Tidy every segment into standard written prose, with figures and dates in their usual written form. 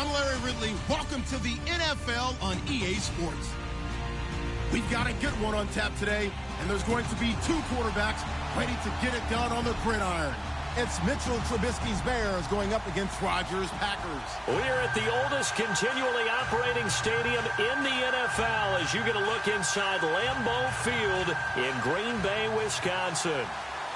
I'm Larry Ridley. Welcome to the NFL on EA Sports. We've got a good one on tap today, and there's going to be two quarterbacks ready to get it done on the gridiron. It's Mitchell Trubisky's Bears going up against Rodgers' Packers. We're at the oldest continually operating stadium in the NFL as you get a look inside Lambeau Field in Green Bay, Wisconsin.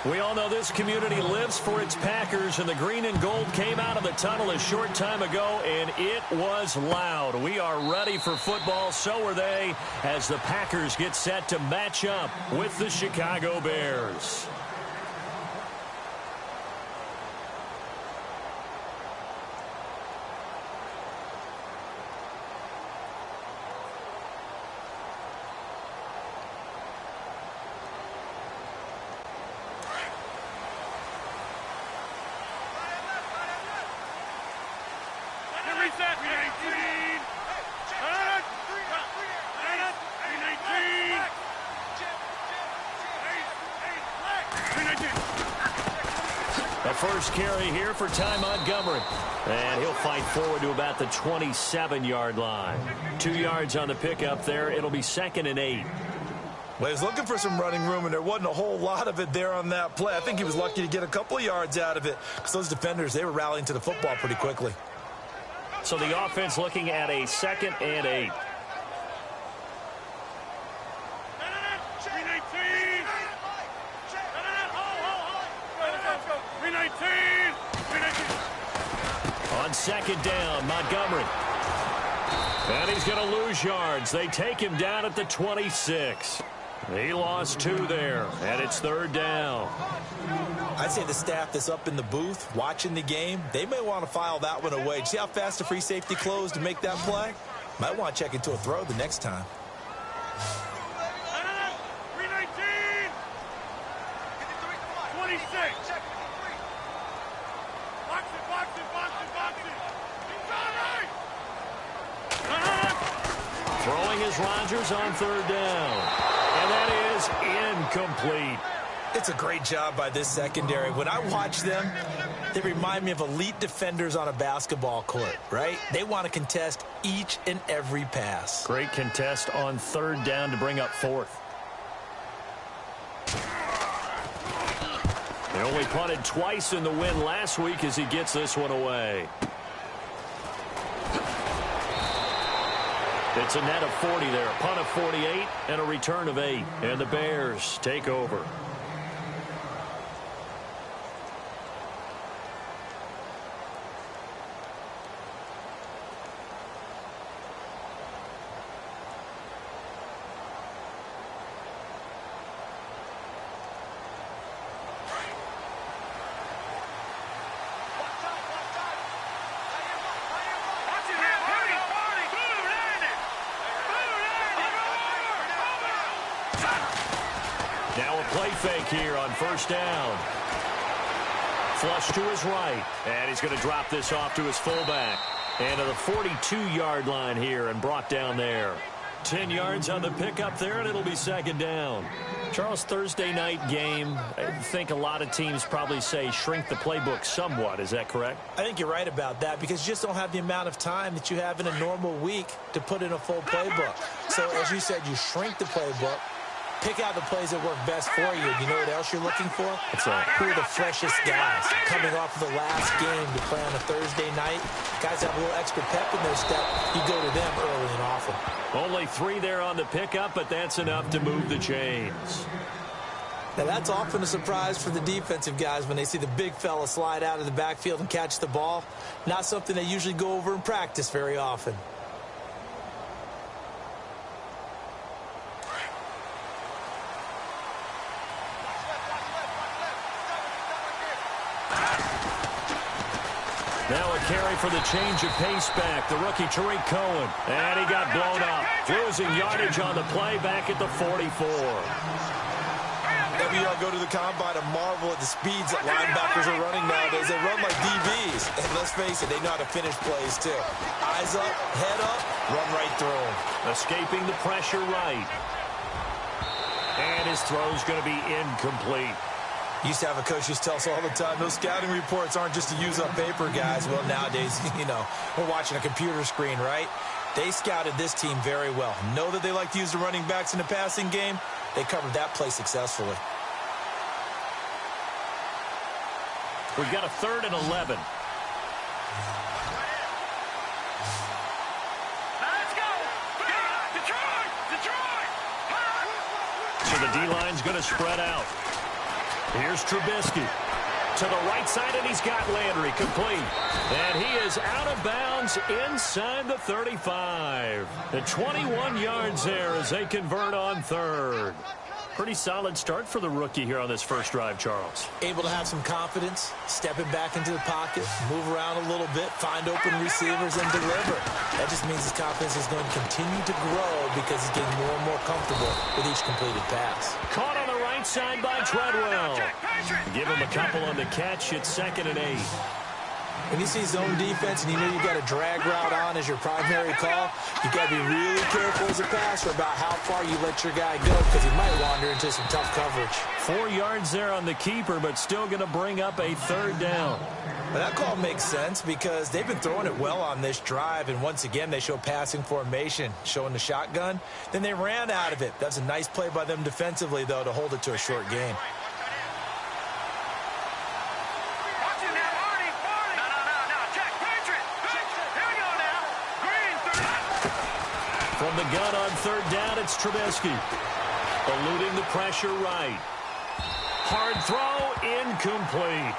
We all know this community lives for its Packers, and the green and gold came out of the tunnel a short time ago, and it was loud. We are ready for football, so are they, as the Packers get set to match up with the Chicago Bears. The first carry here for Ty Montgomery. And he'll fight forward to about the 27-yard line. 2 yards on the pickup there. It'll be 2nd and 8. Well, he was looking for some running room, and there wasn't a whole lot of it there on that play. I think he was lucky to get a couple of yards out of it because those defenders, they were rallying to the football pretty quickly. So the offense looking at a 2nd and 8. On 2nd down, Montgomery. And he's going to lose yards. They take him down at the 26. He lost 2 there, and it's 3rd down. I'd say the staff that's up in the booth watching the game, they may want to file that one away. See how fast the free safety closed to make that play? Might want to check into a throw the next time. Throwing is Rodgers on 3rd down. And that is incomplete. It's a great job by this secondary. When I watch them, they remind me of elite defenders on a basketball court, right? They want to contest each and every pass. Great contest on 3rd down to bring up 4th. They only punted twice in the win last week as he gets this one away. It's a net of 40 there, a punt of 48, and a return of 8. And the Bears take over. Now a play fake here on 1st down. Flush to his right. And he's going to drop this off to his fullback. And to the 42-yard line here and brought down there. 10 yards on the pickup there, and it'll be 2nd down. Charles, Thursday night game, I think a lot of teams probably say shrink the playbook somewhat. Is that correct? I think you're right about that because you just don't have the amount of time that you have in a normal week to put in a full playbook. So, as you said, you shrink the playbook. Pick out the plays that work best for you. You know what else you're looking for? Who are the freshest guys coming off of the last game to play on a Thursday night? Guys have a little extra pep in their step. You go to them early and often. Only 3 there on the pickup, but that's enough to move the chains. Now, that's often a surprise for the defensive guys when they see the big fella slide out of the backfield and catch the ball. Not something they usually go over in practice very often. Now a carry for the change of pace back, the rookie Tariq Cohen. And he got blown up. Losing yardage on the play back at the 44. Every year I go to the combine and marvel at the speeds that linebackers are running nowadays. They run like DBs. And let's face it, they know how to finish plays too. Eyes up, head up, run right through them. Escaping the pressure right. And his throw's going to be incomplete. Used to have a coach who used to tell us all the time, those scouting reports aren't just to use up paper, guys. Well, nowadays, we're watching a computer screen, right? They scouted this team very well. Know that they like to use the running backs in the passing game. They covered that play successfully. We've got a 3rd and 11. So the D-line's going to spread out. Here's Trubisky to the right side, and he's got Landry complete. And he is out of bounds inside the 35. The 21 yards there as they convert on 3rd. Pretty solid start for the rookie here on this first drive, Charles. Able to have some confidence, stepping back into the pocket, move around a little bit, find open receivers, and deliver. That just means his confidence is going to continue to grow because he's getting more and more comfortable with each completed pass. Caught on the right side by Treadwell. Give him a couple on the catch. It's 2nd and 8. When you see zone defense and you know you've got a drag route on as your primary call, you've got to be really careful as a passer about how far you let your guy go because he might wander into some tough coverage. 4 yards there on the keeper, but still going to bring up a 3rd down. But that call makes sense because they've been throwing it well on this drive, and once again they show passing formation, showing the shotgun. Then they ran out of it. That's a nice play by them defensively, though, to hold it to a short game. From the gun on 3rd down, it's Trubisky. Eluding the pressure right. Hard throw, incomplete.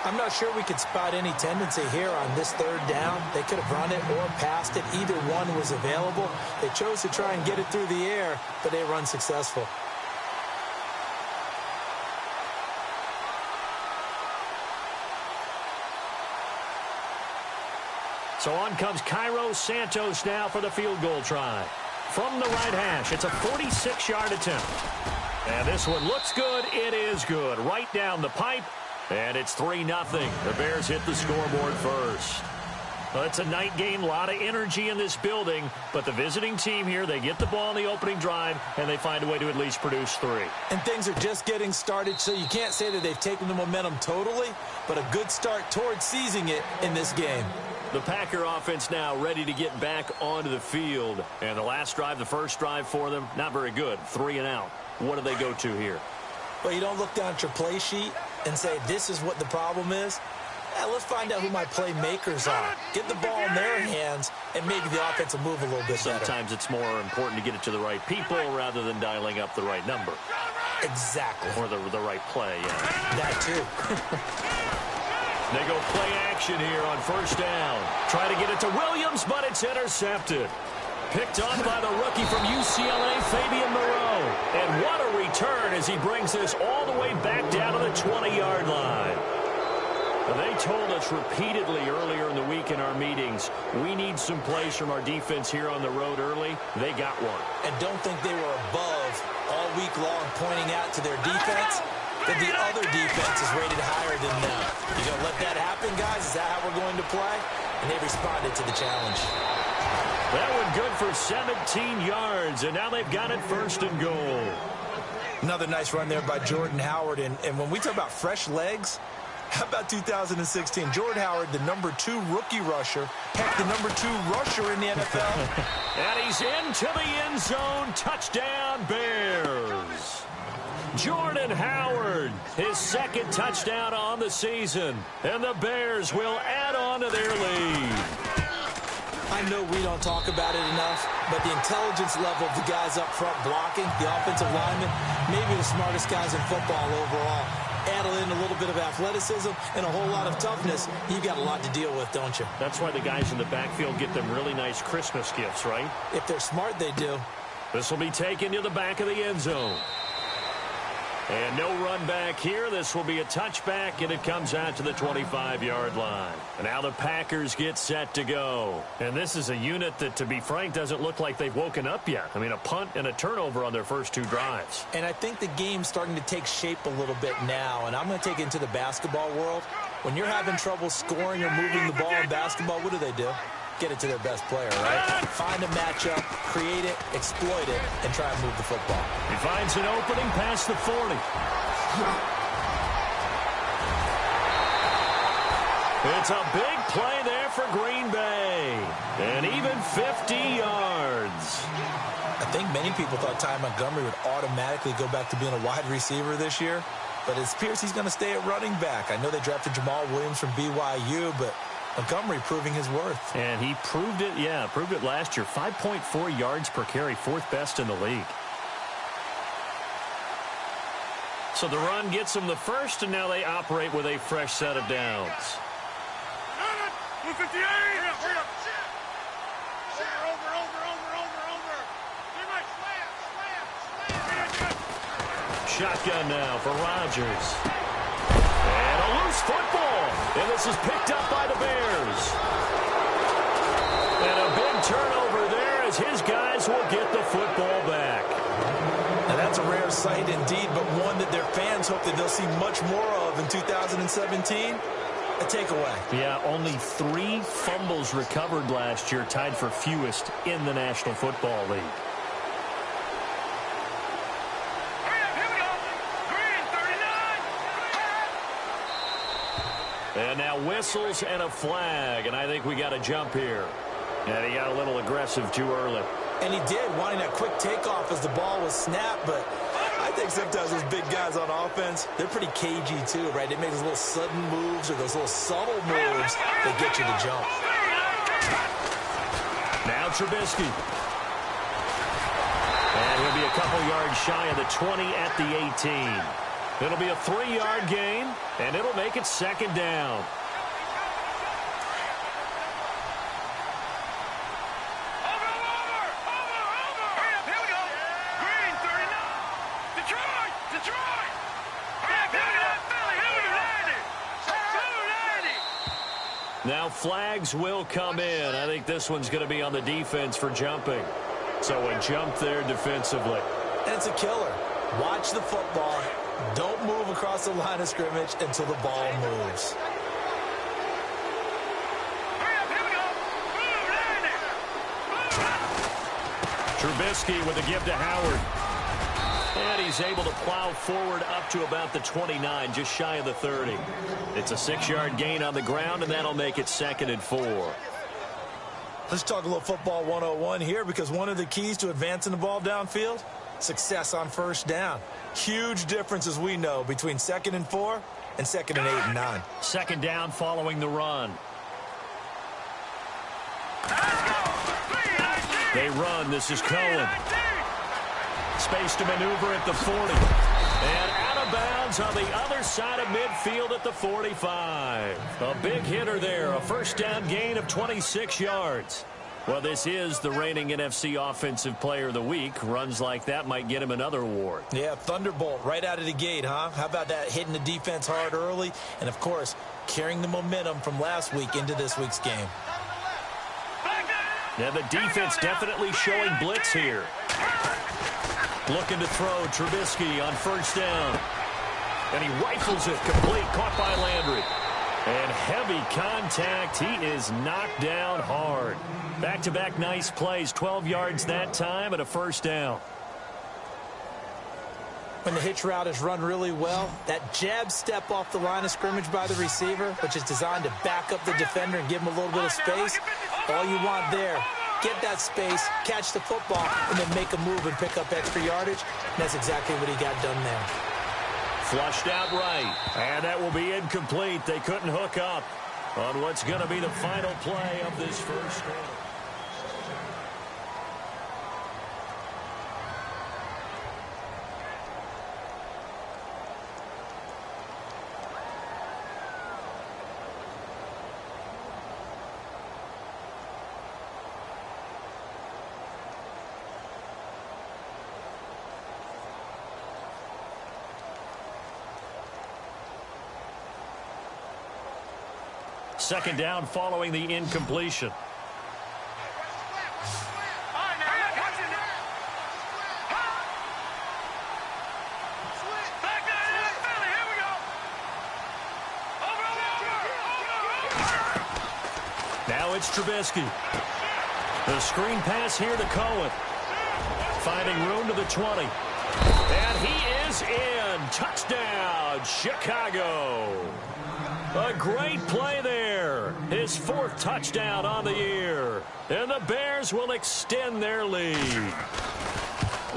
I'm not sure we could spot any tendency here on this 3rd down. They could have run it or passed it. Either one was available. They chose to try and get it through the air, but they were unsuccessful. So on comes Cairo Santos now for the field goal try. From the right hash, it's a 46-yard attempt. And this one looks good. It is good. Right down the pipe. And it's 3-0. The Bears hit the scoreboard first. Well, it's a night game, a lot of energy in this building, but the visiting team here, they get the ball in the opening drive, and they find a way to at least produce 3. And things are just getting started, so you can't say that they've taken the momentum totally, but a good start towards seizing it in this game. The Packer offense now ready to get back onto the field. And the last drive, the first drive for them, not very good. 3 and out. What do they go to here? Well, you don't look down at your play sheet and say, this is what the problem is. Yeah, let's find out who my playmakers are. Get the ball in their hands, and maybe the offense will move a little bit better. Sometimes it's more important to get it to the right people rather than dialing up the right number. Exactly. Or the right play, yeah. That too. They go play action here on 1st down. Try to get it to Williams, but it's intercepted. Picked on by the rookie from UCLA, Fabian Moreau. And what a return as he brings this all the way back down to the 20-yard line. They told us repeatedly earlier in the week in our meetings, we need some plays from our defense here on the road early. They got one. And don't think they were above all week long pointing out to their defense that the other defense is rated higher than them. You going to let that happen, guys? Is that how we're going to play? And they responded to the challenge. That one good for 17 yards, and now they've got it 1st and goal. Another nice run there by Jordan Howard. And when we talk about fresh legs, how about 2016? Jordan Howard, the #2 rookie rusher. Heck, the #2 rusher in the NFL. And he's into the end zone. Touchdown, Bears. Jordan Howard, his 2nd touchdown on the season. And the Bears will add on to their lead. I know we don't talk about it enough, but the intelligence level of the guys up front blocking, the offensive linemen, maybe the smartest guys in football overall. Add in a little bit of athleticism and a whole lot of toughness. You've got a lot to deal with, don't you? That's why the guys in the backfield get them really nice Christmas gifts, right? If they're smart, they do. This will be taken to the back of the end zone. And no run back here. This will be a touchback, and it comes out to the 25-yard line. And now the Packers get set to go. And this is a unit that, to be frank, doesn't look like they've woken up yet. I mean, a punt and a turnover on their first 2 drives. And I think the game's starting to take shape a little bit now. And I'm going to take it into the basketball world. When you're having trouble scoring or moving the ball in basketball, what do? Get it to their best player, right? Find a matchup, create it, exploit it, and try and move the football. He finds an opening past the 40. It's a big play there for Green Bay. And even 50 yards. I think many people thought Ty Montgomery would automatically go back to being a wide receiver this year. But it appears he's going to stay at running back. I know they drafted Jamal Williams from BYU, but Montgomery proving his worth. And he proved it, proved it last year. 5.4 yards per carry, fourth best in the league. So the run gets them the first, and now they operate with a fresh set of downs. Shotgun now for Rodgers. And a loose football. And this is picked up by the Bears. And a big turnover there as his guys will get the football back. Now that's a rare sight indeed, but one that their fans hope that they'll see much more of in 2017. A takeaway. Yeah, only 3 fumbles recovered last year, tied for fewest in the National Football League. And now whistles and a flag, and I think we got a jump here. And he got a little aggressive too early. And he did, wanting that quick takeoff as the ball was snapped, but I think sometimes those big guys on offense, they're pretty cagey too, right? They make those little sudden moves or those little subtle moves that get you to jump. Now Trubisky. And he'll be a couple yards shy of the 20 at the 18. It'll be a 3-yard gain, and it'll make it second down. Now flags will come in. I think this one's going to be on the defense for jumping. So a jump there defensively. And it's a killer. Watch the football. Don't move across the line of scrimmage until the ball moves. Trubisky with a give to Howard. And he's able to plow forward up to about the 29, just shy of the 30. It's a 6-yard gain on the ground, and that'll make it 2nd and 4. Let's talk a little football 101 here, because one of the keys to advancing the ball downfield, success on first down. Huge difference, as we know, between 2nd and 4 and 2nd and 8 and 9. Second down following the run. They run. This is Cohen. Space to maneuver at the 40. And out of bounds on the other side of midfield at the 45. A big hitter there. A first down gain of 26 yards. Well, this is the reigning NFC Offensive Player of the Week. Runs like that might get him another award. Yeah, thunderbolt right out of the gate, huh? How about that, hitting the defense hard early? And, of course, carrying the momentum from last week into this week's game. Now, the defense definitely showing blitz here. Looking to throw Trubisky on first down. And he rifles it complete, caught by Landry. And heavy contact. He is knocked down hard. Back-to-back nice plays, 12 yards that time and a first down. When the hitch route is run really well, that jab step off the line of scrimmage by the receiver, which is designed to back up the defender and give him a little bit of space, all you want there, get that space, catch the football, and then make a move and pick up extra yardage. And that's exactly what he got done there. Flushed out right. And that will be incomplete. They couldn't hook up on what's going to be the final play of this first quarter. Second down following the incompletion. Now it's Trubisky. The screen pass here to Cohen. Finding room to the 20. And he is in. Touchdown, Chicago. A great play there. His 4th touchdown on the year. And the Bears will extend their lead.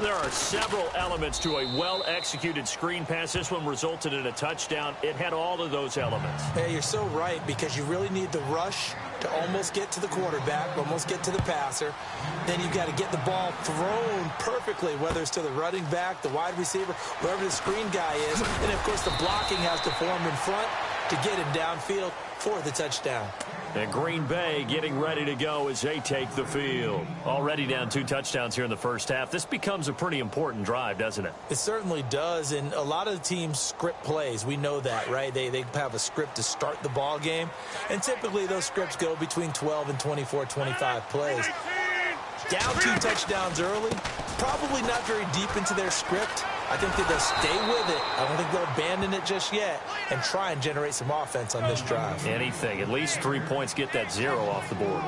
There are several elements to a well-executed screen pass. This one resulted in a touchdown. It had all of those elements. Hey, you're so right, because you really need the rush to almost get to the quarterback, almost get to the passer. Then you've got to get the ball thrown perfectly, whether it's to the running back, the wide receiver, wherever the screen guy is. And, of course, the blocking has to form in front to get him downfield for the touchdown. And Green Bay getting ready to go as they take the field. Already down 2 touchdowns here in the first half. This becomes a pretty important drive, doesn't it? It certainly does, and a lot of the teams script plays. We know that, right? They have a script to start the ball game, and typically those scripts go between 12 and 24, 25 plays. Down 2 touchdowns early, probably not very deep into their script. I think that they'll stay with it. I don't think they'll abandon it just yet and try and generate some offense on this drive. Anything. At least 3 points, get that 0 off the board.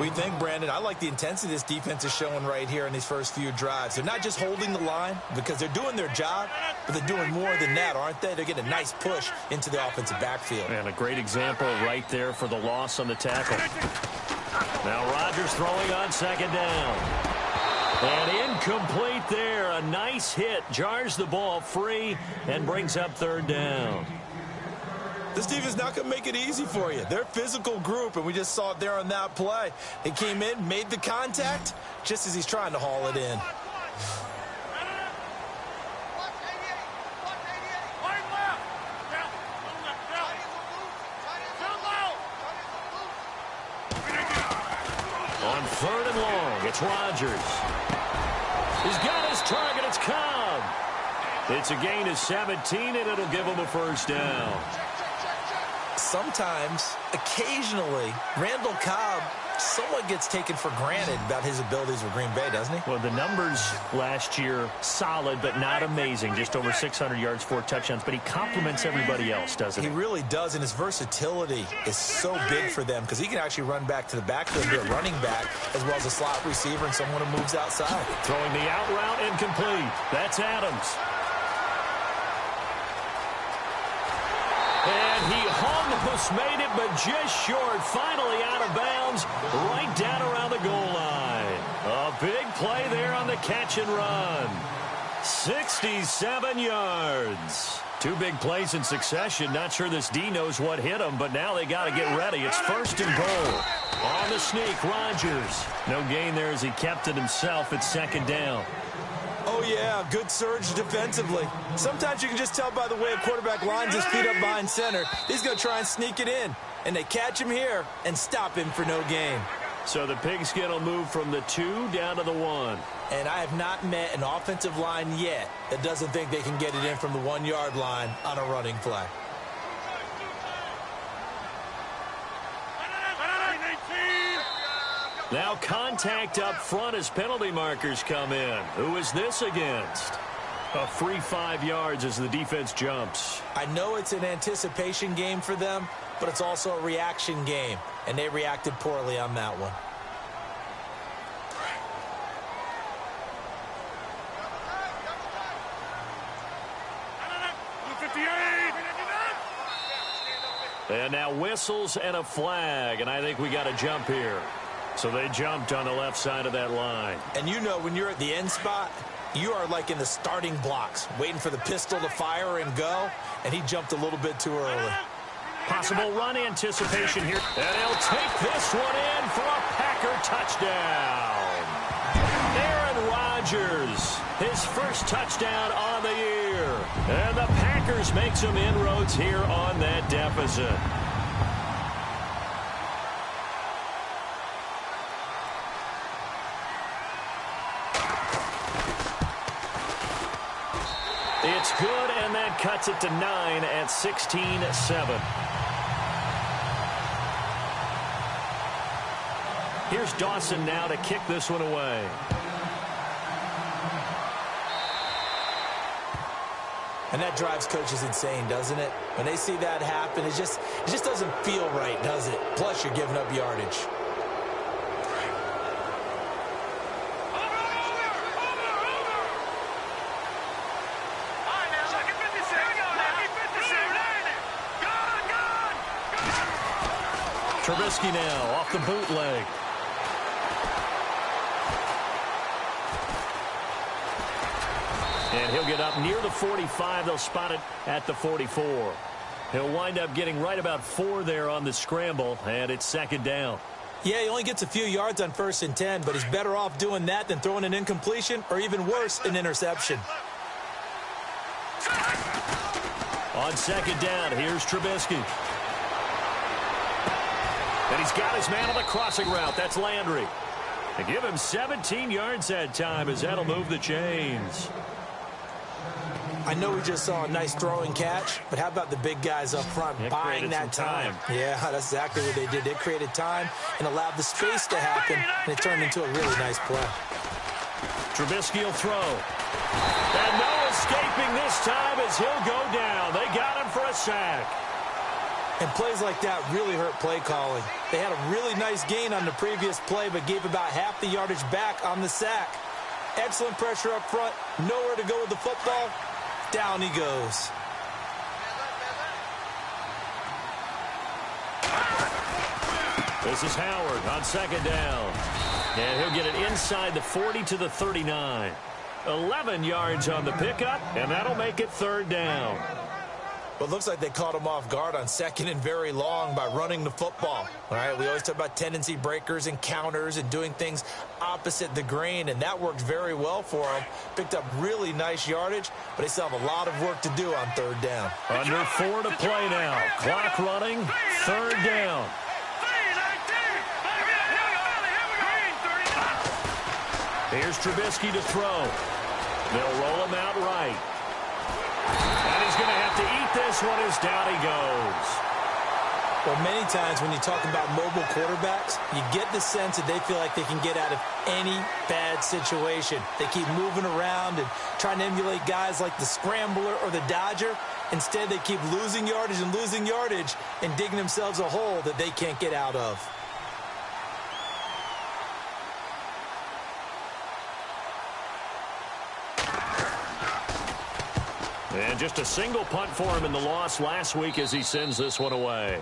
We think, Brandon, I like the intensity this defense is showing right here in these first few drives. They're not just holding the line because they're doing their job, but they're doing more than that, aren't they? They're getting a nice push into the offensive backfield. And a great example right there for the loss on the tackle. Now Rodgers throwing on 2nd down. And incomplete there. A nice hit. Jars the ball free and brings up 3rd down. This team is not going to make it easy for you. They're a physical group, and we just saw it there on that play. He came in, made the contact, just as he's trying to haul it in. On 3rd and long, it's Rodgers. He's got his target. It's Cobb. It's a gain of 17, and it'll give him a 1st down. Sometimes, occasionally, Randall Cobb somewhat gets taken for granted about his abilities with Green Bay, doesn't he? Well, the numbers last year, solid but not amazing. Just over 600 yards, 4 touchdowns. But he complements everybody else, doesn't he? He really does, and his versatility is so big for them because he can actually run back to the backfield, be a running back, as well as a slot receiver and someone who moves outside. Throwing the out route incomplete. That's Adams. And he almost made it, but just short. Finally out of bounds, right down around the goal line. A big play there on the catch and run. 67 yards. 2 big plays in succession. Not sure this D knows what hit him, but now they got to get ready. It's 1st and goal. On the sneak, Rodgers. No gain there as he kept it himself at 2nd down. Oh, yeah, good surge defensively. Sometimes you can just tell by the way a quarterback lines his feet up behind center. He's going to try and sneak it in. And they catch him here and stop him for no gain. So the pigskin will move from the 2 down to the 1. And I have not met an offensive line yet that doesn't think they can get it in from the 1-yard line on a running play. Now contact up front as penalty markers come in. Who is this against? A free 5 yards as the defense jumps. I know it's an anticipation game for them, but it's also a reaction game, and they reacted poorly on that one. And now whistles and a flag, and I think we got a jump here. So they jumped on the left side of that line. And you know when you're at the end spot, you are like in the starting blocks, waiting for the pistol to fire and go, and he jumped a little bit too early. Possible run anticipation here. And he'll take this one in for a Packer touchdown. Aaron Rodgers, his first touchdown on the year. And the Packers make some inroads here on that deficit. It's good, and that cuts it to 9 at 16-7. Here's Dawson now to kick this one away. And that drives coaches insane, doesn't it? When they see that happen, it just doesn't feel right, does it? Plus, you're giving up yardage. Trubisky now off the bootleg. And he'll get up near the 45. They'll spot it at the 44. He'll wind up getting right about 4 there on the scramble, and it's second down. Yeah, he only gets a few yards on 1st and 10, but he's better off doing that than throwing an incompletion or even worse, an interception. On second down, here's Trubisky. And he's got his man on the crossing route. That's Landry. They give him 17 yards that time as that'll move the chains. I know we just saw a nice throwing catch, but how about the big guys up front buying that time? Yeah, that's exactly what they did. They created time and allowed the space to happen, and it turned into a really nice play. Trubisky will throw. And no escaping this time as he'll go down. They got him for a sack. And plays like that really hurt play calling. They had a really nice gain on the previous play, but gave about half the yardage back on the sack. Excellent pressure up front. Nowhere to go with the football. Down he goes. This is Howard on second down. And he'll get it inside the 40 to the 39. 11 yards on the pickup, and that'll make it third down. Well, it looks like they caught him off guard on second and very long by running the football. All right, we always talk about tendency breakers and counters and doing things opposite the grain, and that worked very well for them. Picked up really nice yardage, but they still have a lot of work to do on third down. Under 4 to play now. Clock running, third down. Here's Trubisky to throw. They'll roll him out right. And he's going to have to eat this one as down he goes. Well, many times when you talk about mobile quarterbacks, you get the sense that they feel like they can get out of any bad situation. They keep moving around and trying to emulate guys like the Scrambler or the Dodger. Instead, they keep losing yardage and digging themselves a hole that they can't get out of. And just a single punt for him in the loss last week as he sends this one away.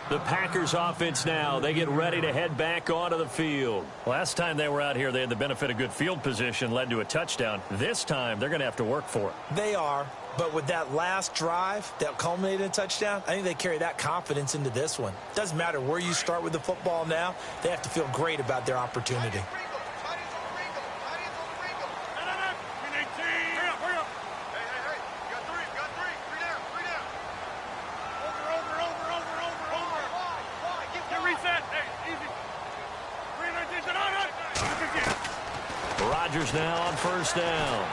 The Packers offense now, they get ready to head back onto the field. Last time they were out here, they had the benefit of good field position, led to a touchdown. This time, they're going to have to work for it. They are, but with that last drive that culminated in a touchdown, I think they carry that confidence into this one. Doesn't matter where you start with the football now, they have to feel great about their opportunity. Rodgers now on first down.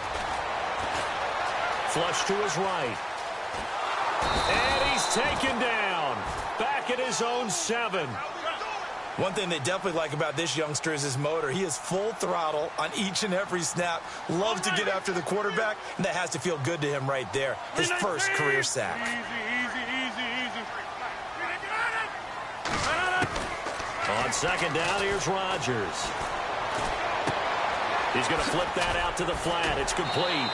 Flush to his right. And he's taken down. Back at his own 7. One thing they definitely like about this youngster is his motor. He is full throttle on each and every snap. Loves to get after the quarterback, and that has to feel good to him right there. His first career sack. On second down, here's Rodgers. He's going to flip that out to the flat. It's complete.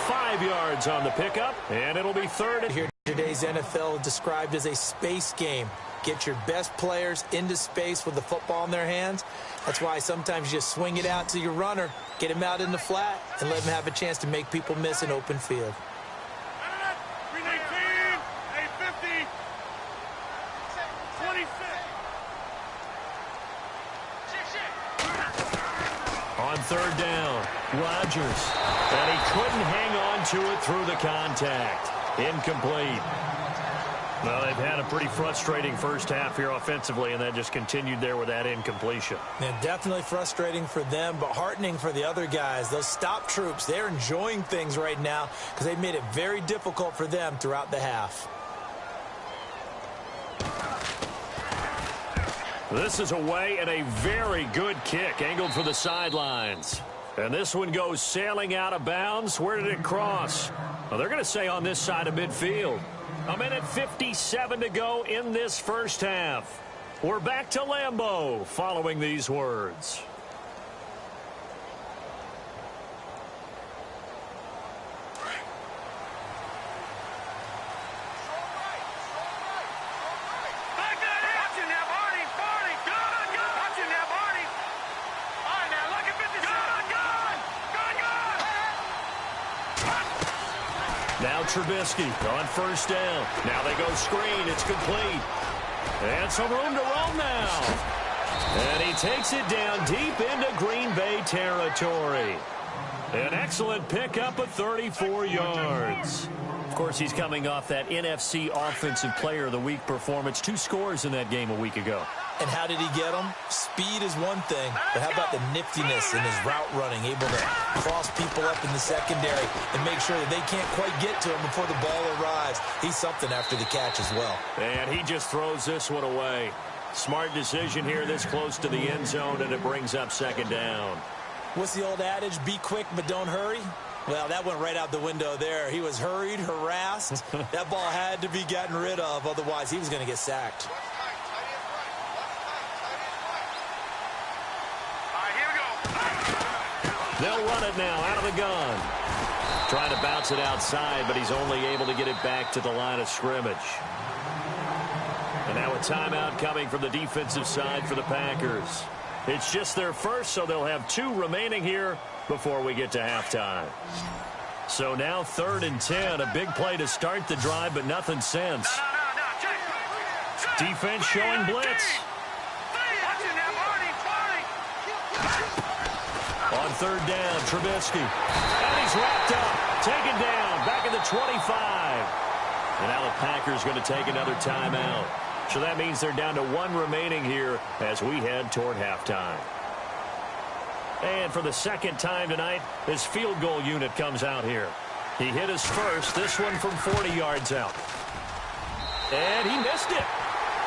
5 yards on the pickup, and it'll be third. Here today's NFL is described as a space game. Get your best players into space with the football in their hands. That's why sometimes you just swing it out to your runner, get him out in the flat, and let him have a chance to make people miss an open field. On third down, Rodgers. And he couldn't hang on to it through the contact. Incomplete. Well, they've had a pretty frustrating first half here offensively, and that just continued there with that incompletion. Yeah, definitely frustrating for them, but heartening for the other guys. Those stop troops, they're enjoying things right now because they made it very difficult for them throughout the half. This is away and a very good kick, angled for the sidelines. And this one goes sailing out of bounds. Where did it cross? Well, they're going to say on this side of midfield. A minute 57 to go in this first half. We're back to Lambeau following these words. Now Trubisky on first down. Now they go screen. It's complete. And some room to roam now. And he takes it down deep into Green Bay territory. An excellent pickup of 34 yards. Of course, he's coming off that NFC Offensive Player of the Week performance. 2 scores in that game a week ago. And how did he get them? Speed is one thing, but how about the niftiness in his route running, able to cross people up in the secondary and make sure that they can't quite get to him before the ball arrives. He's something after the catch as well. And he just throws this one away. Smart decision here this close to the end zone, and it brings up second down. What's the old adage? Be quick, but don't hurry. Well, that went right out the window there. He was hurried, harassed. That ball had to be gotten rid of, otherwise he was going to get sacked. They'll run it now out of the gun. Trying to bounce it outside, but he's only able to get it back to the line of scrimmage. And now a timeout coming from the defensive side for the Packers. It's just their first, so they'll have 2 remaining here before we get to halftime. So now 3rd and 10. A big play to start the drive, but nothing since. Defense showing blitz. On 3rd down, Trubisky. And he's wrapped up. Taken down. Back at the 25. And now the Packers going to take another timeout. So that means they're down to 1 remaining here as we head toward halftime. And for the second time tonight, this field goal unit comes out here. He hit his first, this one from 40 yards out. And he missed it.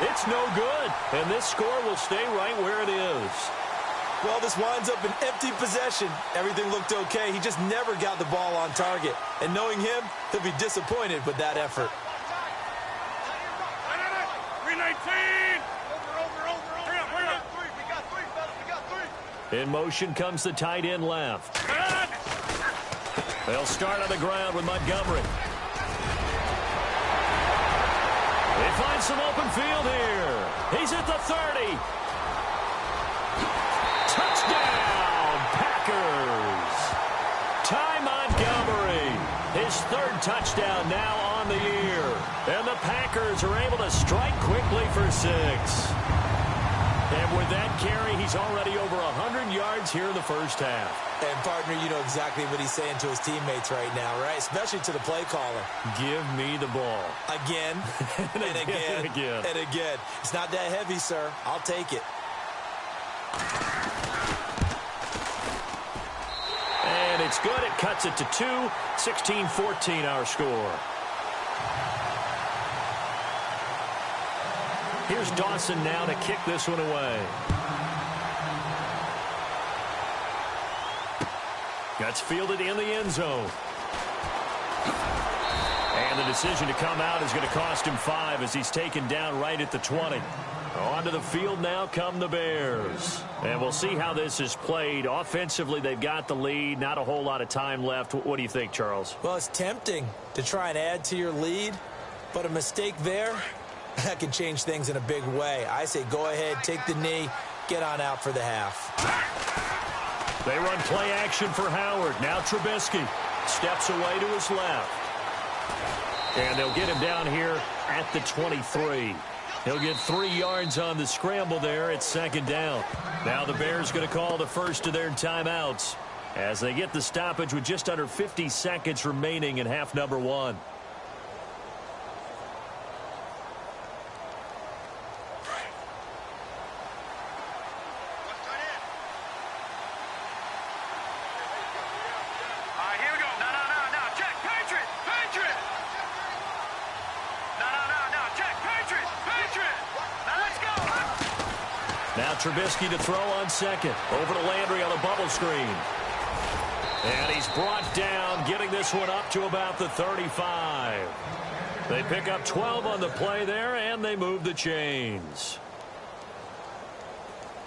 It's no good. And this score will stay right where it is. Well, this winds up an empty possession. Everything looked okay. He just never got the ball on target. And knowing him, he'll be disappointed with that effort. 319! In motion comes the tight end left. They'll start on the ground with Montgomery. They find some open field here. He's at the 30. Touchdown, Packers. Ty Montgomery, his 3rd touchdown now on the year. And the Packers are able to strike quickly for 6. And with that carry, he's already over 100 yards here in the first half. And, partner, you know exactly what he's saying to his teammates right now, right? Especially to the play caller. Give me the ball. Again, and again, and again. It's not that heavy, sir. I'll take it. And it's good. It cuts it to 2. 16-14 our score. Here's Dawson now to kick this one away. Gets fielded in the end zone. And the decision to come out is going to cost him 5 as he's taken down right at the 20. Onto the field now come the Bears. And we'll see how this is played. Offensively, they've got the lead. Not a whole lot of time left. What do you think, Charles? Well, it's tempting to try and add to your lead, but a mistake there, that can change things in a big way. I say go ahead, take the knee, get on out for the half. They run play action for Howard. Now Trubisky steps away to his left. And they'll get him down here at the 23. He'll get 3 yards on the scramble there. It's 2nd down. Now the Bears going to call the first of their timeouts as they get the stoppage with just under 50 seconds remaining in half number 1. Now Trubisky to throw on second. Over to Landry on the bubble screen. And he's brought down, getting this one up to about the 35. They pick up 12 on the play there, and they move the chains.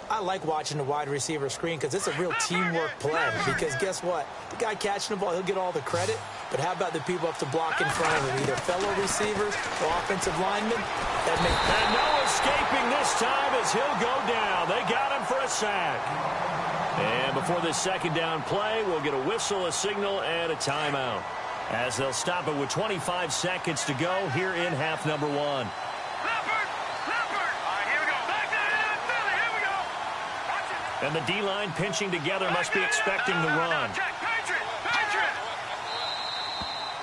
I like watching the wide receiver screen because it's a real teamwork play. Because guess what? The guy catching the ball, he'll get all the credit. But how about the people up to block in front of him? Either fellow receivers or offensive linemen. And no escaping this time as he'll go down. They got him for a sack. And before this 2nd down play, we'll get a whistle, a signal, and a timeout. as they'll stop it with 25 seconds to go here in half number one. And the D-line pinching together must be expecting the run.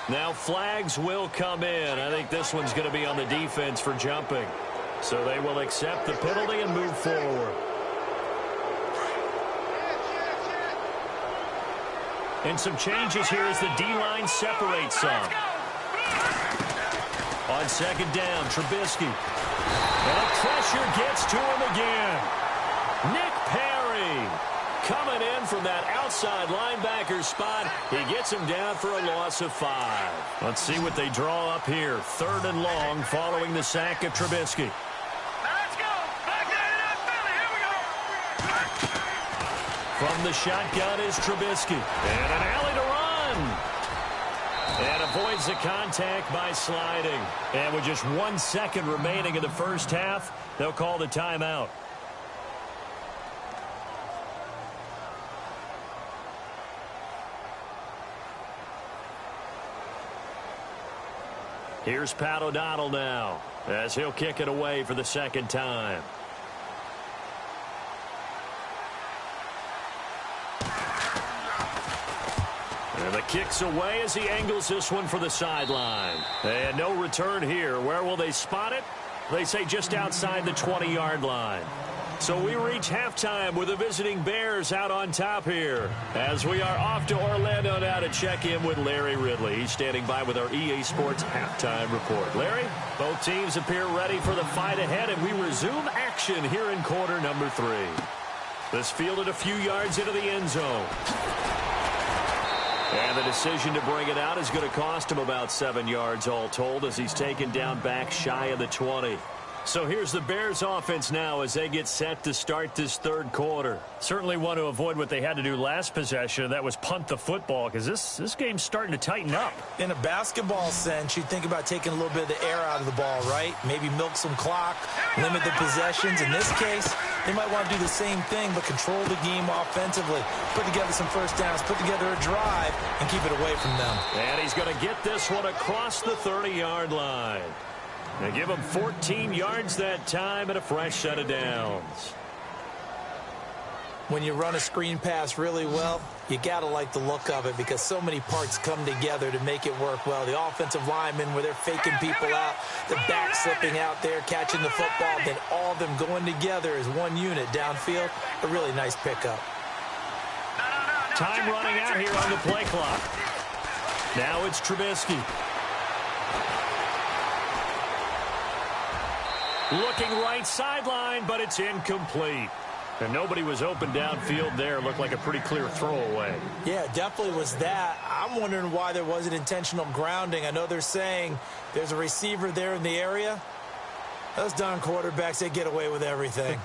Now flags will come in. I think this one's going to be on the defense for jumping. So they will accept the penalty and move forward. And some changes here as the D-line separates some. On second down, Trubisky. And the pressure gets to him again. Nick Perry coming in from that outside linebacker spot. He gets him down for a loss of 5. Let's see what they draw up here. 3rd and long following the sack of Trubisky. From the shotgun is Trubisky. And an alley to run. And avoids the contact by sliding. And with just 1 second remaining in the first half, they'll call the timeout. Here's Pat O'Donnell now, as he'll kick it away for the second time. And the kick's away as he angles this one for the sideline. And no return here. Where will they spot it? They say just outside the 20-yard line. So we reach halftime with the visiting Bears out on top here, as we are off to Orlando now to check in with Larry Ridley. He's standing by with our EA Sports halftime report. Larry, both teams appear ready for the fight ahead, and we resume action here in quarter number 3. This fielded a few yards into the end zone. And the decision to bring it out is going to cost him about 7 yards all told, as he's taken down back shy of the 20. So here's the Bears offense now as they get set to start this third quarter. Certainly want to avoid what they had to do last possession. That was punt the football, because this game's starting to tighten up. In a basketball sense, you think about taking a little bit of the air out of the ball, right? Maybe milk some clock, limit the possessions. In this case, they might want to do the same thing, but control the game offensively. Put together some first downs, put together a drive, and keep it away from them. And he's going to get this one across the 30-yard line. They give him 14 yards that time and a fresh set of downs. When you run a screen pass really well, you got to like the look of it, because so many parts come together to make it work well. The offensive linemen, where they're faking people out, the back slipping out there, catching the football, then all of them going together as one unit downfield. A really nice pickup. Time running out here on the play clock. Now it's Trubisky. Looking right sideline, but it's incomplete. And nobody was open downfield there. Looked like a pretty clear throwaway. Yeah, definitely was that. I'm wondering why there wasn't intentional grounding. I know they're saying there's a receiver there in the area. Those darn quarterbacks, they get away with everything.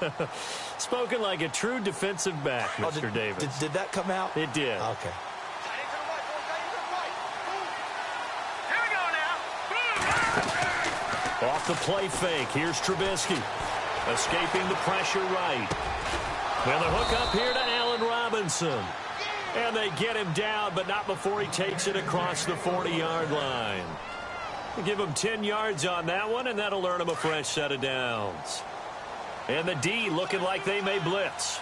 Spoken like a true defensive back, Mr. Davis. Did that come out? It did. Okay. Off the play fake, here's Trubisky. Escaping the pressure right. Well, the hook up here to Allen Robinson. And they get him down, but not before he takes it across the 40-yard line. They give him 10 yards on that one, and that'll earn him a fresh set of downs. And the D looking like they may blitz.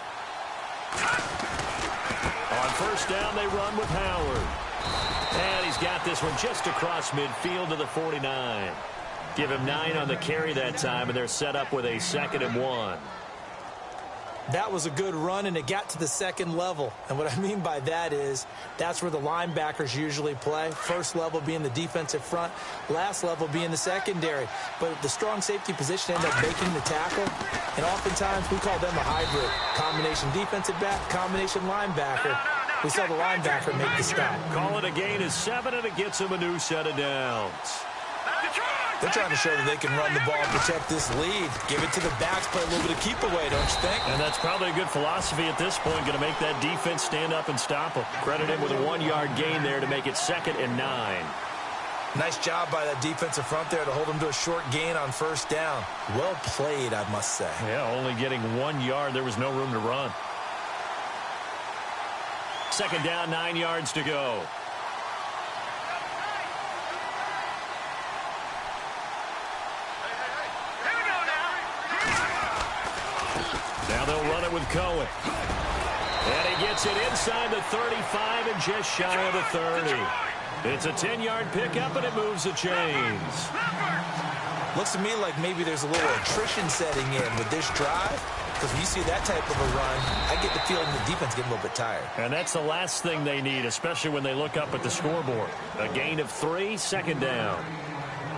On first down, they run with Howard. And he's got this one just across midfield to the 49. Give him 9 on the carry that time, and they're set up with a 2nd and 1. That was a good run, and it got to the second level. And what I mean by that is that's where the linebackers usually play. First level being the defensive front, last level being the secondary. But the strong safety position ended up making the tackle, and oftentimes we call them a hybrid. Combination defensive back, combination linebacker. We saw the linebacker make the stop. Call it a gain of 7, and it gets him a new set of downs. They're trying to show that they can run the ball and protect this lead. Give it to the backs, play a little bit of keep away, don't you think? And that's probably a good philosophy at this point. Going to make that defense stand up and stop them. Credit him with a 1-yard gain there to make it 2nd and 9. Nice job by that defensive front there to hold them to a short gain on first down. Well played, I must say. Yeah, only getting 1 yard. There was no room to run. 2nd down, 9 yards to go. Now they'll run it with Cohen. And he gets it inside the 35 and just shy of the 30. It's a 10-yard pickup, and it moves the chains. Looks to me like maybe there's a little attrition setting in with this drive. Because when you see that type of a run, I get the feeling the defense getting a little bit tired. And that's the last thing they need, especially when they look up at the scoreboard. A gain of 3, second down.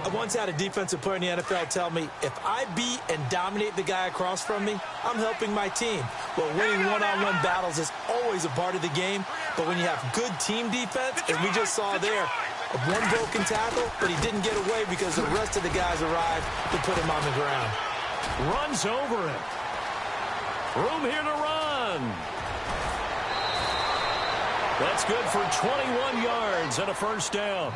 I once had a defensive player in the NFL tell me, if I beat and dominate the guy across from me, I'm helping my team. Well, winning one-on-one battles is always a part of the game, but when you have good team defense, as we just saw there, one broken tackle, but he didn't get away because the rest of the guys arrived to put him on the ground. Runs over it. Room here to run. That's good for 21 yards and a first down.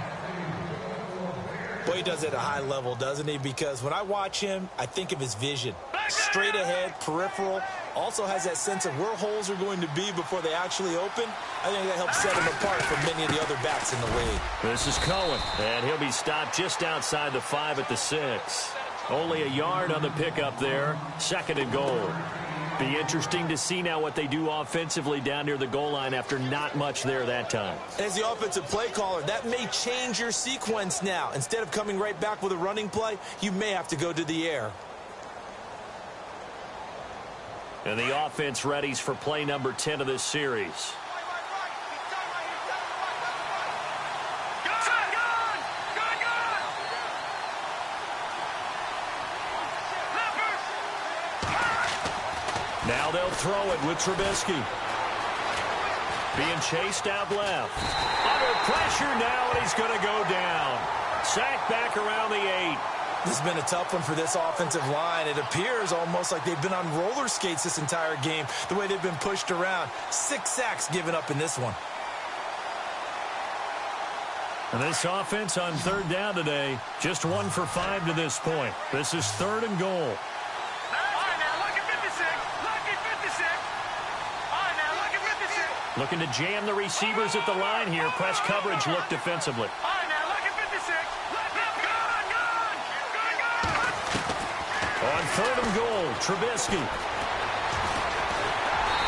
Boy, he does it at a high level, doesn't he? Because when I watch him, I think of his vision. Straight ahead, peripheral. Also has that sense of where holes are going to be before they actually open. I think that helps set him apart from many of the other backs in the league. This is Cohen, and he'll be stopped just outside the 5 at the 6. Only a yard on the pickup there. Second and goal. Be interesting to see now what they do offensively down near the goal line after not much there that time. As the offensive play caller, that may change your sequence now. Instead of coming right back with a running play, you may have to go to the air. And the offense readies for play number 10 of this series. Now they'll throw it with Trubisky. Being chased out left. Under pressure now, and he's going to go down. Sacked back around the 8. This has been a tough one for this offensive line. It appears almost like they've been on roller skates this entire game, the way they've been pushed around. 6 sacks given up in this one. And this offense on third down today, just 1 for 5 to this point. This is third and goal. Looking to jam the receivers at the line here. Press coverage look defensively. On third and goal, Trubisky.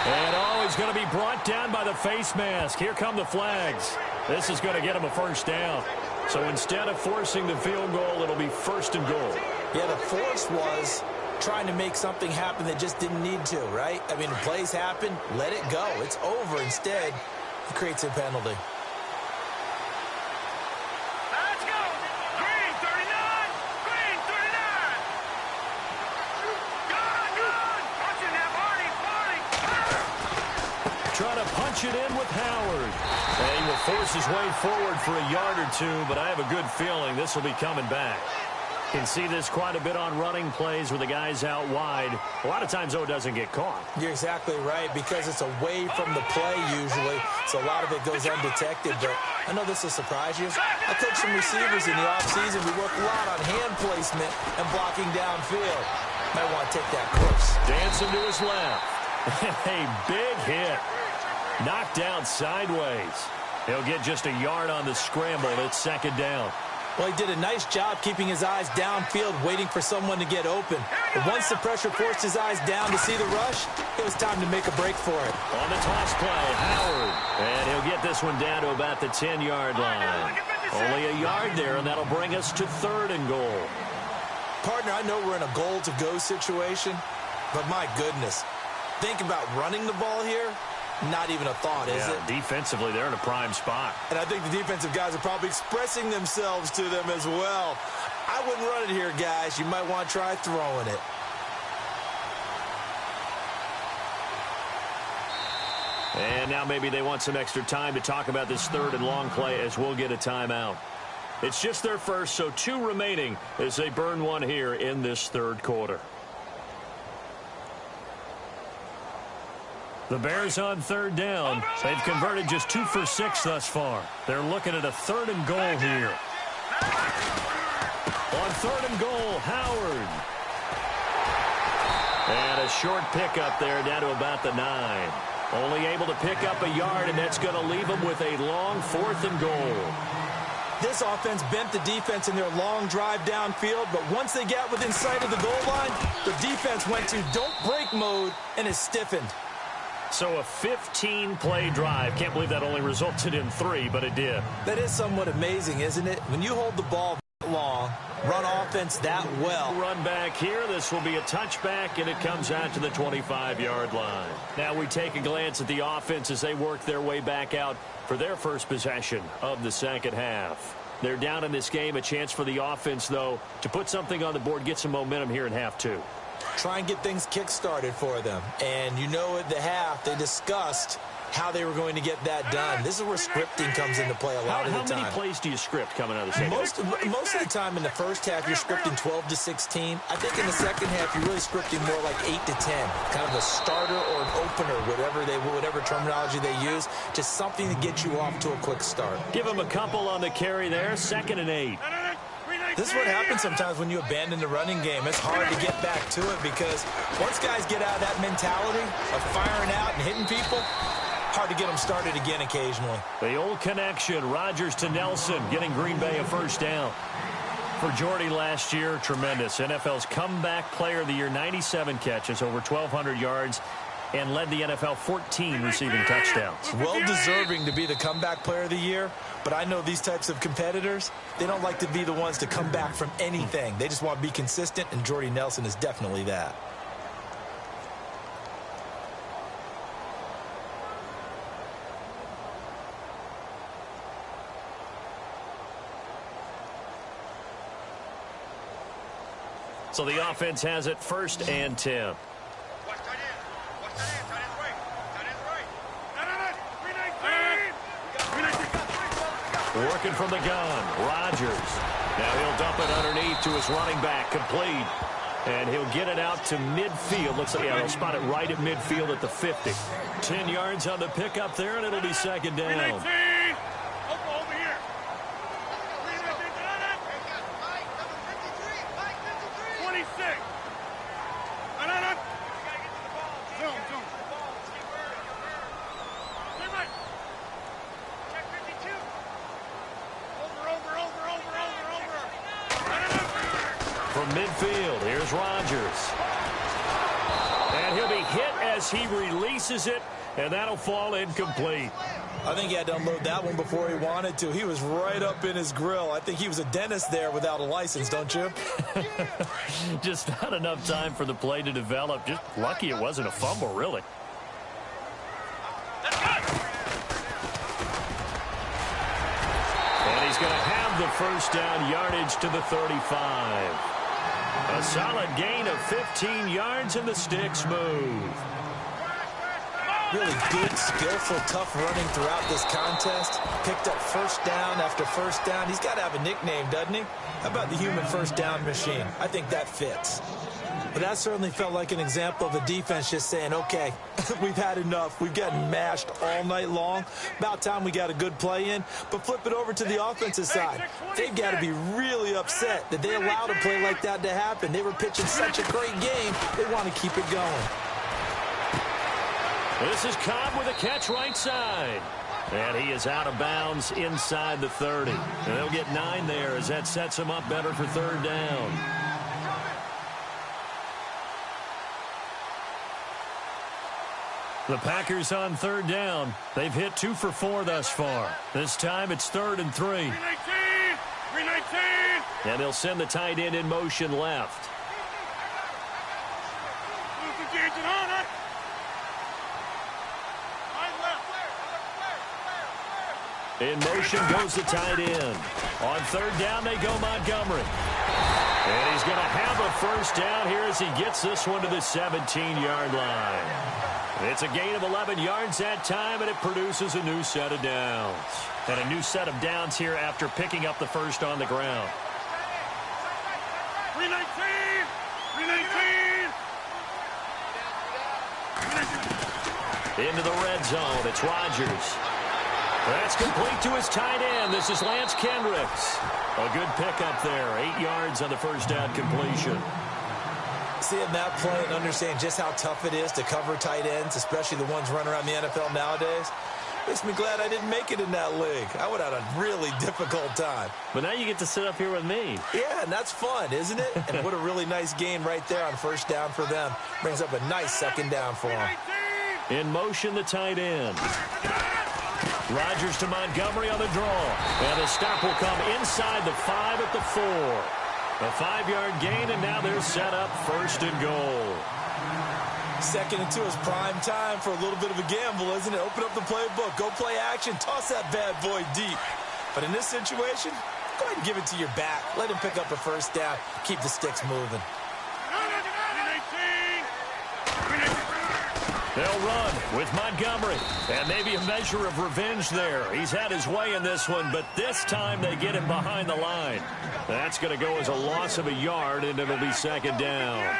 And he's going to be brought down by the face mask. Here come the flags. This is going to get him a first down. So instead of forcing the field goal, it'll be first and goal. Yeah, the force was trying to make something happen that just didn't need to, right? I mean, the plays happen, let it go. It's over. Instead, it creates a penalty. Let's go! Green 39! Green 39! Good! Punching that Barney! Trying to punch it in with Howard. And he will force his way forward for a yard or two, but I have a good feeling this will be coming back. Can see this quite a bit on running plays with the guys out wide. A lot of times, though, it doesn't get caught. You're exactly right, because it's away from the play usually, so a lot of it goes undetected. But I know this will surprise you. I coached some receivers in the offseason. We work a lot on hand placement and blocking downfield. Might want to take that course. Dancing to his left. A big hit. Knocked down sideways. He'll get just a yard on the scramble. It's second down. Well, he did a nice job keeping his eyes downfield, waiting for someone to get open. But once the pressure forced his eyes down to see the rush, it was time to make a break for it. On the toss play, Howard. And he'll get this one down to about the 10-yard line. Only a yard there, and that'll bring us to third and goal. Partner, I know we're in a goal-to-go situation, but my goodness, think about running the ball here. Not even a thought, is it? Defensively, they're in a prime spot. And I think the defensive guys are probably expressing themselves to them as well. I wouldn't run it here, guys. You might want to try throwing it. And now maybe they want some extra time to talk about this third and long play as we'll get a timeout. It's just their first, so 2 remaining as they burn one here in this third quarter. The Bears on third down. They've converted just 2 for 6 thus far. They're looking at a third and goal here. On third and goal, Howard. And a short pickup there down to about the 9. Only able to pick up a yard, and that's going to leave them with a long 4th and goal. This offense bent the defense in their long drive downfield, but once they got within sight of the goal line, the defense went to don't break mode, and it stiffened. So a 15-play drive. Can't believe that only resulted in 3, but it did. That is somewhat amazing, isn't it? When you hold the ball that long, run offense that well. Run back here. This will be a touchback, and it comes out to the 25-yard line. Now we take a glance at the offense as they work their way back out for their first possession of the second half. They're down in this game. A chance for the offense, though, to put something on the board, get some momentum here in half 2. Try and get things kick-started for them. And you know at the half, they discussed how they were going to get that done. This is where scripting comes into play a lot of the time. How many plays do you script coming out of the second half? Most of the time in the first half, you're scripting 12 to 16. I think in the second half, you're really scripting more like 8 to 10. Kind of a starter or an opener, whatever terminology they use. Just something to get you off to a quick start. Give them a couple on the carry there. 2nd and 8. This is what happens sometimes when you abandon the running game. It's hard to get back to it because once guys get out of that mentality of firing out and hitting people, hard to get them started again occasionally. The old connection, Rodgers to Nelson, getting Green Bay a first down. For Jordy last year, tremendous. NFL's comeback player of the year, 97 catches, over 1,200 yards, and led the NFL 14 receiving touchdowns. Well deserving to be the comeback player of the year, but I know these types of competitors, they don't like to be the ones to come back from anything. They just want to be consistent, and Jordy Nelson is definitely that. So the offense has it 1st and 10. Working from the gun, Rodgers. Now he'll dump it underneath to his running back, complete. And he'll get it out to midfield. Looks like he'll spot it right at midfield at the 50. 10 yards on the pickup there, and it'll be 2nd down. 'And he'll be hit as he releases it, and that'll fall incomplete. I think he had to unload that one before he wanted to. He was right up in his grill. I think he was a dentist there without a license, don't you? Just not enough time for the play to develop. Just lucky it wasn't a fumble, really. And he's going to have the first down, yardage to the 35. A solid gain of 15 yards, and the sticks move. Really good, skillful, tough running throughout this contest. Picked up first down after first down. He's got to have a nickname, doesn't he? How about the human first down machine? I think that fits. But that certainly felt like an example of the defense just saying, okay, we've had enough. We've gotten mashed all night long. About time we got a good play in. But flip it over to the offensive side. They've got to be really upset that they allowed a play like that to happen. They were pitching such a great game. They want to keep it going. This is Cobb with a catch right side. And he is out of bounds inside the 30. And they'll get 9 there as that sets him up better for 3rd down. The Packers on 3rd down. They've hit 2 for 4 thus far. This time it's 3rd and 3. 319! And they'll send the tight end in motion left. In motion goes the tight end. On 3rd down, they go Montgomery. And he's going to have a first down here as he gets this one to the 17-yard line. It's a gain of 11 yards that time, and it produces a new set of downs. And a new set of downs here after picking up the first on the ground. 319! 319! Into the red zone, it's Rodgers. That's complete to his tight end. This is Lance Kendricks. A good pickup there. 8 yards on the first down completion. Seeing that play and understand just how tough it is to cover tight ends, especially the ones running around the NFL nowadays. Makes me glad I didn't make it in that league. I would have had a really difficult time. But now you get to sit up here with me. Yeah, and that's fun, isn't it? And what a really nice gain right there on first down for them. Brings up a nice second down for them. In motion, the tight end. Rodgers to Montgomery on the draw. And the stop will come inside the 5 at the 4. A 5-yard gain, and now they're set up 1st and goal. 2nd and 2 is prime time for a little bit of a gamble, isn't it? Open up the playbook, go play action, toss that bad boy deep. But in this situation, go ahead and give it to your back. Let him pick up a first down. Keep the sticks moving. They'll run with Montgomery. And maybe a measure of revenge there. He's had his way in this one, but this time they get him behind the line. That's going to go as a loss of a yard, and it'll be 2nd down.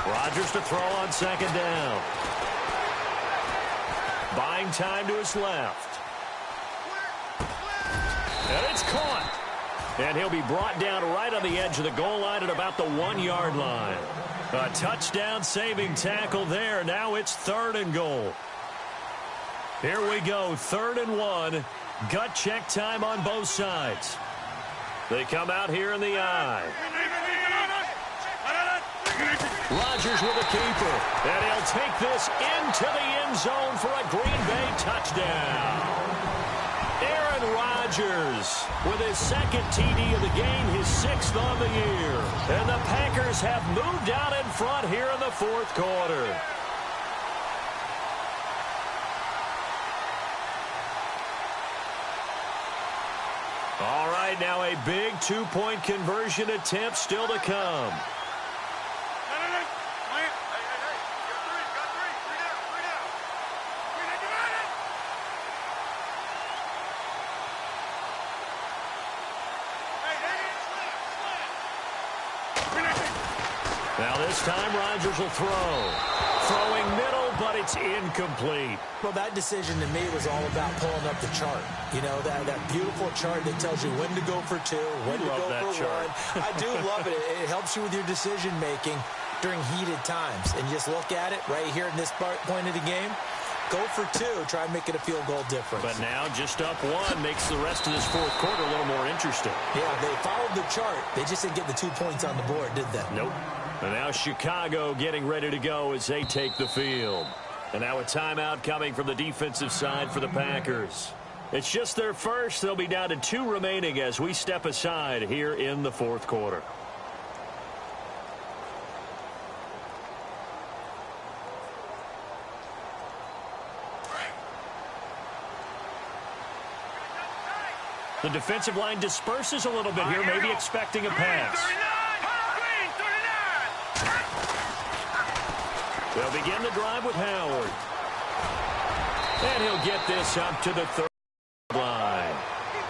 Rodgers to throw on 2nd down. Buying time to his left. And it's caught. And he'll be brought down right on the edge of the goal line at about the 1-yard line. A touchdown saving tackle there. Now it's 3rd and goal. Here we go, 3rd and 1. Gut check time on both sides. They come out here in the eye. Rodgers with a keeper, and he'll take this into the end zone for a Green Bay touchdown. Aaron Rodgers with his 2nd TD of the game, his 6th on the year. And the Packers have moved out in front here in the 4th quarter. All right, now a big 2-point conversion attempt still to come. Now this time Rodgers will throw. Throwing middle, but it's incomplete. Well, that decision to me was all about pulling up the chart. You know, that beautiful chart that tells you when to go for 2, when to go for 1. I do love it. It helps you with your decision-making during heated times. And just look at it right here in this point of the game. Go for 2. Try and make it a field goal difference. But now just up 1 makes the rest of this 4th quarter a little more interesting. Yeah, they followed the chart. They just didn't get the 2 points on the board, did they? Nope. And now Chicago getting ready to go as they take the field. And now a timeout coming from the defensive side for the Packers. It's just their first. They'll be down to 2 remaining as we step aside here in the 4th quarter. The defensive line disperses a little bit here, maybe expecting a pass. They'll begin the drive with Howard. And he'll get this up to the 3rd line.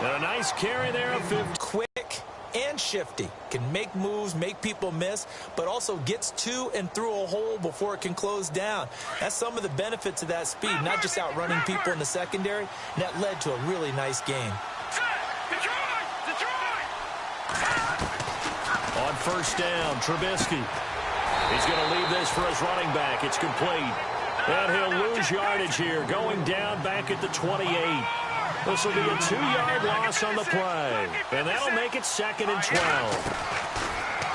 And a nice carry there of 50. Quick and shifty. Can make moves, make people miss, but also gets to and through a hole before it can close down. That's some of the benefits of that speed, not just outrunning people in the secondary. And that led to a really nice game. On 1st down, Trubisky. He's going to leave this for his running back. It's complete. And he'll lose yardage here, going down back at the 28. This will be a 2-yard loss on the play. And that'll make it 2nd and 12.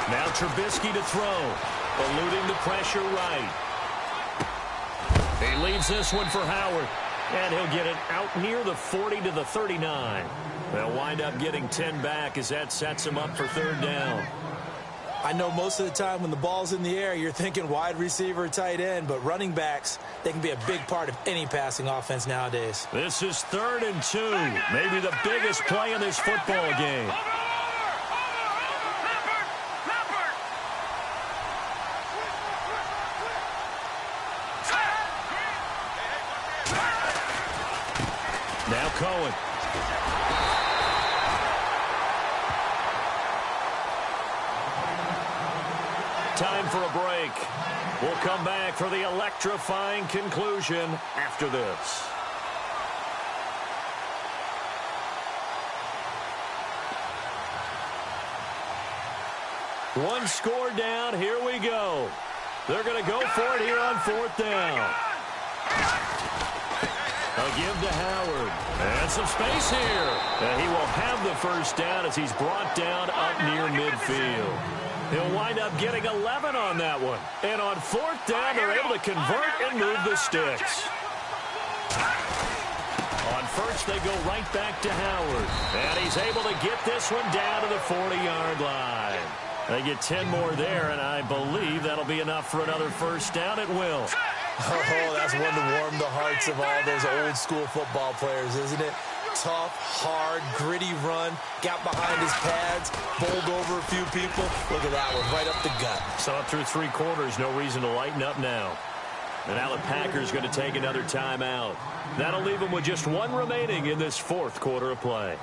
Now Trubisky to throw, eluding the pressure right. He leaves this one for Howard. And he'll get it out near the 40 to the 39. They'll wind up getting 10 back as that sets him up for 3rd down. I know most of the time when the ball's in the air, you're thinking wide receiver, tight end, but running backs, they can be a big part of any passing offense nowadays. This is 3rd and 2, maybe the biggest play in this football game. Now Cohen. Time for a break. We'll come back for the electrifying conclusion after this. One score down. Here we go. They're going to go for it here on 4th down. A give to Howard. And some space here. And he will have the first down as he's brought down up near midfield. He'll wind up getting 11 on that one. And on 4th down, they're able to convert and move the sticks. On first, they go right back to Howard. And he's able to get this one down to the 40-yard line. They get 10 more there, and I believe that'll be enough for another first down. It will. Oh, that's one to warm the hearts of all those old-school football players, isn't it? Tough, hard, gritty run, got behind his pads, bowled over a few people. Look at that one, right up the gut. Saw it through 3 quarters, no reason to lighten up now. And now the Packers going to take another timeout. That'll leave them with just 1 remaining in this 4th quarter of play.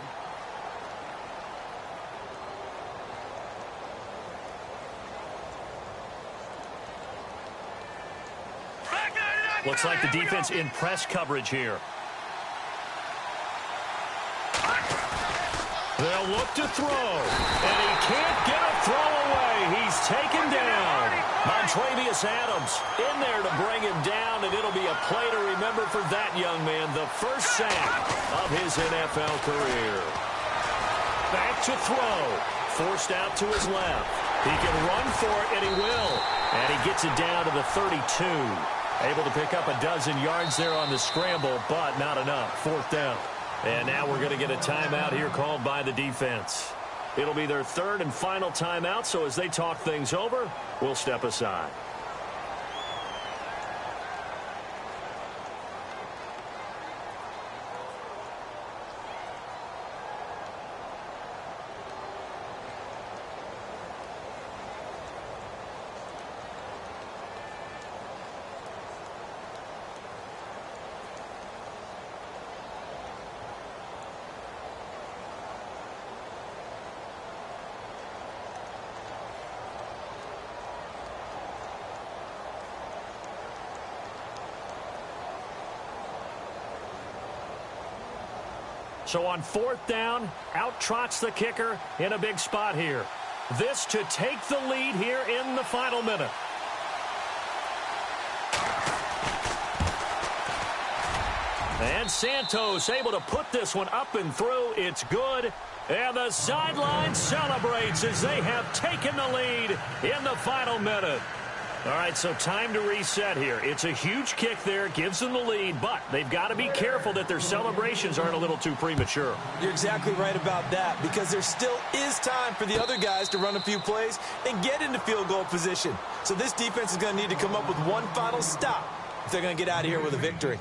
Looks like the defense in press coverage here. They'll look to throw, and he can't get a throw away. He's taken down. Montravius Adams in there to bring him down, and it'll be a play to remember for that young man, the first sack of his NFL career. Back to throw, forced out to his left. He can run for it, and he will. And he gets it down to the 32. Able to pick up a dozen yards there on the scramble, but not enough. 4th down. And now we're going to get a timeout here called by the defense. It'll be their 3rd and final timeout, so as they talk things over, we'll step aside. So on 4th down, out trots the kicker in a big spot here. This to take the lead here in the final minute. And Santos able to put this one up and through. It's good. And the sideline celebrates as they have taken the lead in the final minute. All right, so time to reset here. It's a huge kick there, gives them the lead, but they've got to be careful that their celebrations aren't a little too premature. You're exactly right about that, because there still is time for the other guys to run a few plays and get into field goal position. So this defense is going to need to come up with one final stop if they're going to get out of here with a victory.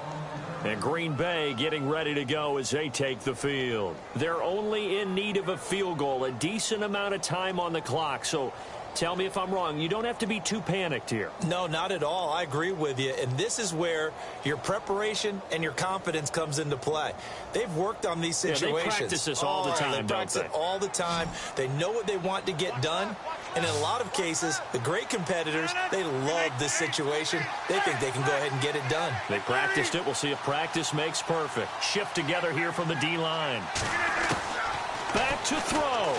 And Green Bay getting ready to go as they take the field. They're only in need of a field goal, a decent amount of time on the clock, so tell me if I'm wrong. You don't have to be too panicked here. No, not at all. I agree with you. And this is where your preparation and your confidence comes into play. They've worked on these situations. Yeah, they practice this all the time, they practice it all the time. They know what they want to get done. And in a lot of cases, the great competitors, they love this situation. They think they can go ahead and get it done. They practiced it. We'll see if practice makes perfect. Shift together here from the D-line. Back to throw.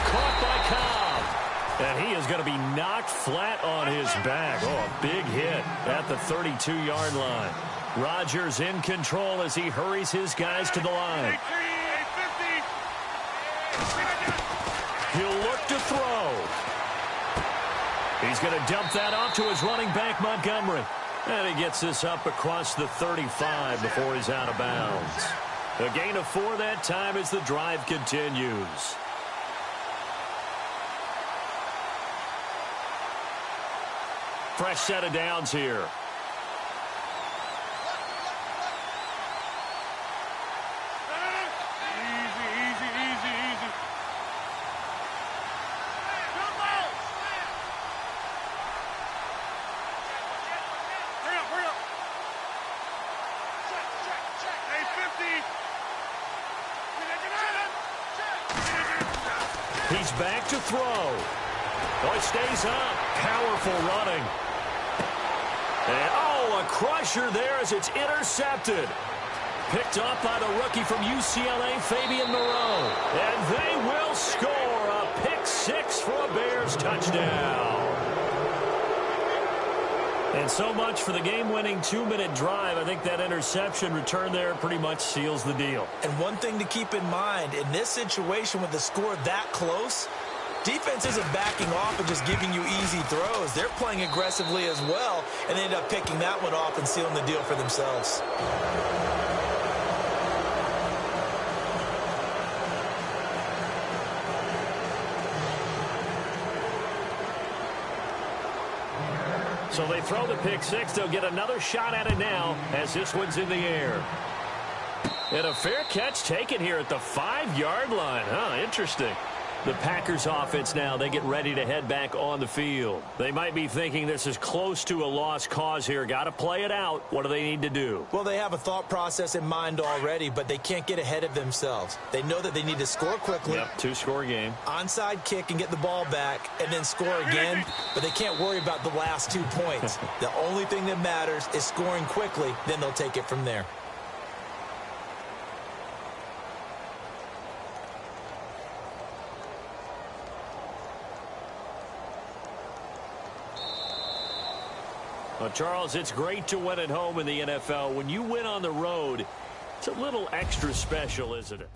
Caught by Cobb. And he is going to be knocked flat on his back. Oh, a big hit at the 32-yard line. Rodgers in control as he hurries his guys to the line. He'll look to throw. He's going to dump that off to his running back, Montgomery. And he gets this up across the 35 before he's out of bounds. A gain of 4 that time as the drive continues. Fresh set of downs here. He's back to throw. Oh, it stays up. Powerful running. And, oh, a crusher there as it's intercepted. Picked off by the rookie from UCLA, Fabian Moreau. And they will score a pick 6 for a Bears touchdown. And so much for the game-winning 2-minute drive. I think that interception return there pretty much seals the deal. And one thing to keep in mind, in this situation with the score that close, defense isn't backing off and just giving you easy throws. They're playing aggressively as well, and they end up picking that one off and sealing the deal for themselves. So they throw the pick six. They'll get another shot at it now as this one's in the air. And a fair catch taken here at the 5-yard line. Interesting. The Packers offense now, they get ready to head back on the field. They might be thinking this is close to a lost cause here. Got to play it out. What do they need to do? Well, they have a thought process in mind already, but they can't get ahead of themselves. They know that they need to score quickly. Yep, 2-score game. Onside kick and get the ball back and then score again, but they can't worry about the last 2 points. The only thing that matters is scoring quickly, then they'll take it from there. Well, Charles, it's great to win at home in the NFL. When you win on the road, it's a little extra special, isn't it?